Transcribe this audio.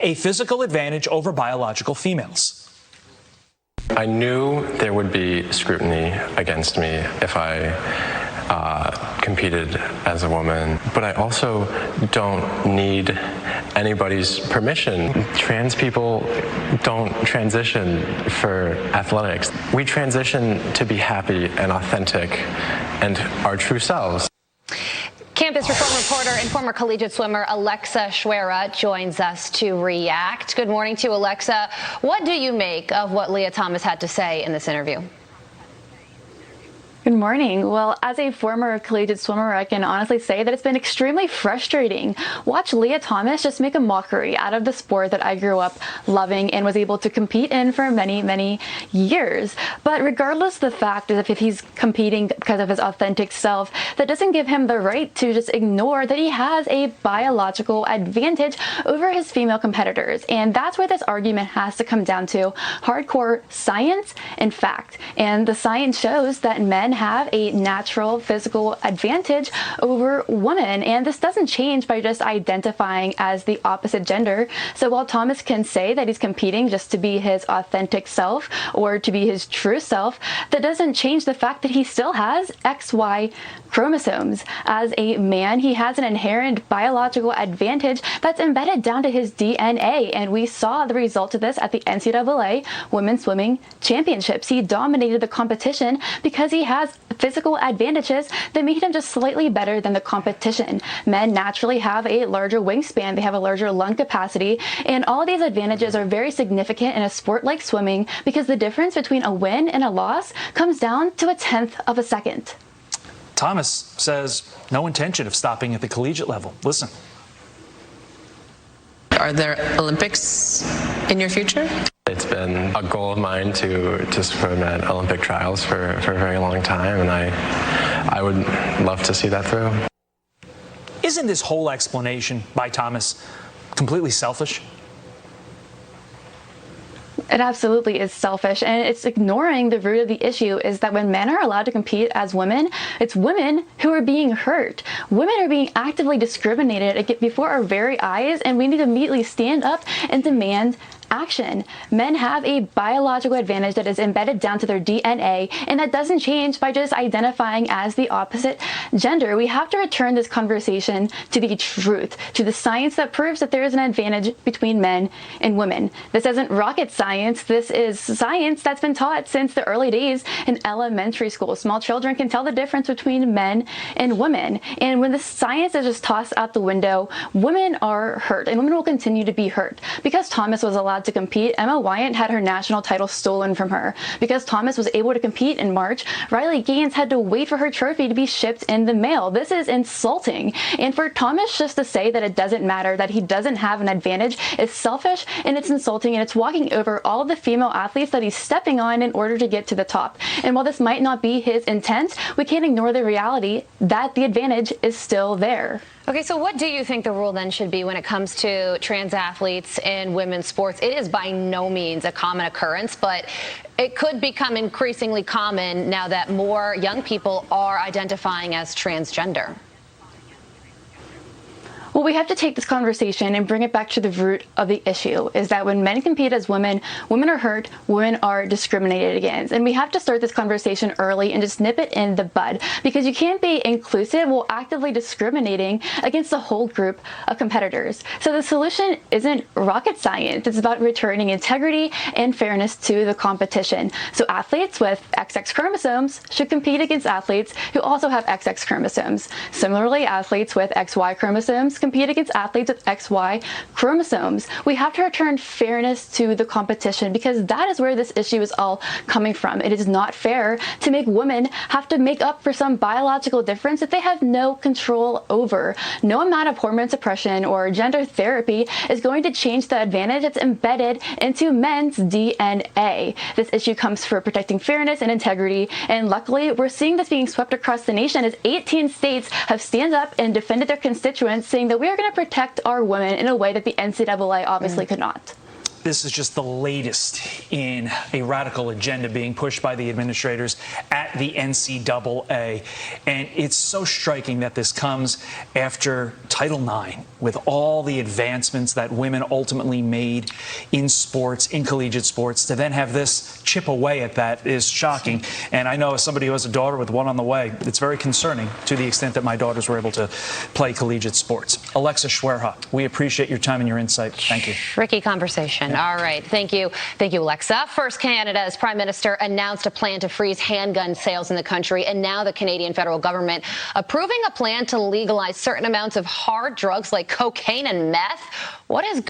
a physical advantage over biological females. I knew there would be scrutiny against me if I competed as a woman, but I also don't need anybody's permission. Trans people don't transition for athletics. We transition to be happy and authentic and our true selves. Campus Reform reporter and former collegiate swimmer Alexa Schwerha joins us to react. Good morning to you, Alexa. What do you make of what Lia Thomas had to say in this interview? Good morning. Well, as a former collegiate swimmer, I can honestly say that it's been extremely frustrating. Watch Lia Thomas just make a mockery out of the sport that I grew up loving and was able to compete in for many, many years. But regardless of the fact that if he's competing because of his authentic self, that doesn't give him the right to just ignore that he has a biological advantage over his female competitors. And that's where this argument has to come down to: hardcore science and fact. And the science shows that men have a natural physical advantage over women, and this doesn't change by just identifying as the opposite gender. So while Thomas can say that he's competing just to be his authentic self or to be his true self, that doesn't change the fact that he still has XY chromosomes. As a man, he has an inherent biological advantage that's embedded down to his DNA, and we saw the result of this at the NCAA Women's Swimming Championships. He dominated the competition because he has physical advantages that made him just slightly better than the competition. Men naturally have a larger wingspan, they have a larger lung capacity, and all of these advantages are very significant in a sport like swimming because the difference between a win and a loss comes down to 1/10 of a second. Thomas says no intention of stopping at the collegiate level. Listen. Are there Olympics in your future? It's been a goal of mine to swim at Olympic trials for a very long time, and I would love to see that through. Isn't this whole explanation by Thomas completely selfish? It absolutely is selfish, and it's ignoring the root of the issue is that when men are allowed to compete as women, it's women who are being hurt. Women are being actively discriminated before our very eyes, and we need to immediately stand up and demand action. Men have a biological advantage that is embedded down to their DNA, and that doesn't change by just identifying as the opposite gender. We have to return this conversation to the truth, to the science that proves that there is an advantage between men and women. This isn't rocket science. This is science that's been taught since the early days in elementary school. Small children can tell the difference between men and women. And when the science is just tossed out the window, women are hurt, and women will continue to be hurt. Because Thomas was allowed to compete, Emma Wyatt had her national title stolen from her. Because Thomas was able to compete in March, Riley Gaines had to wait for her trophy to be shipped in the mail. This is insulting. And for Thomas just to say that it doesn't matter, that he doesn't have an advantage, is selfish, and it's insulting, and it's walking over all of the female athletes that he's stepping on in order to get to the top. And while this might not be his intent, we can't ignore the reality that the advantage is still there. Okay, so what do you think the rule then should be when it comes to trans athletes in women's sports? It is by no means a common occurrence, but it could become increasingly common now that more young people are identifying as transgender. Well, we have to take this conversation and bring it back to the root of the issue, is that when men compete as women, women are hurt, women are discriminated against. And we have to start this conversation early and just nip it in the bud, because you can't be inclusive while actively discriminating against the whole group of competitors. So the solution isn't rocket science. It's about returning integrity and fairness to the competition. So athletes with XX chromosomes should compete against athletes who also have XX chromosomes. Similarly, athletes with XY chromosomes compete against athletes with XY chromosomes. We have to return fairness to the competition, because that is where this issue is all coming from. It is not fair to make women have to make up for some biological difference that they have no control over. No amount of hormone suppression or gender therapy is going to change the advantage that's embedded into men's DNA. This issue comes for protecting fairness and integrity, and luckily we're seeing this being swept across the nation as 18 states have stand up and defended their constituents, saying that we are going to protect our women in a way that the NCAA obviously could not. this is just the latest in a radical agenda being pushed by the administrators at the NCAA. And it's so striking that this comes after Title IX, with all the advancements that women ultimately made in sports, in collegiate sports. To then have this chip away at that is shocking. And I know as somebody who has a daughter with one on the way, it's very concerning to the extent that my daughters were able to play collegiate sports. Alexa Schwerha, we appreciate your time and your insight. Thank you. Tricky conversation. All right. Thank you. Thank you, Alexa. First, Canada's Prime Minister announced a plan to freeze handgun sales in the country, and now the Canadian federal government approving a plan to legalize certain amounts of hard drugs like cocaine and meth. What is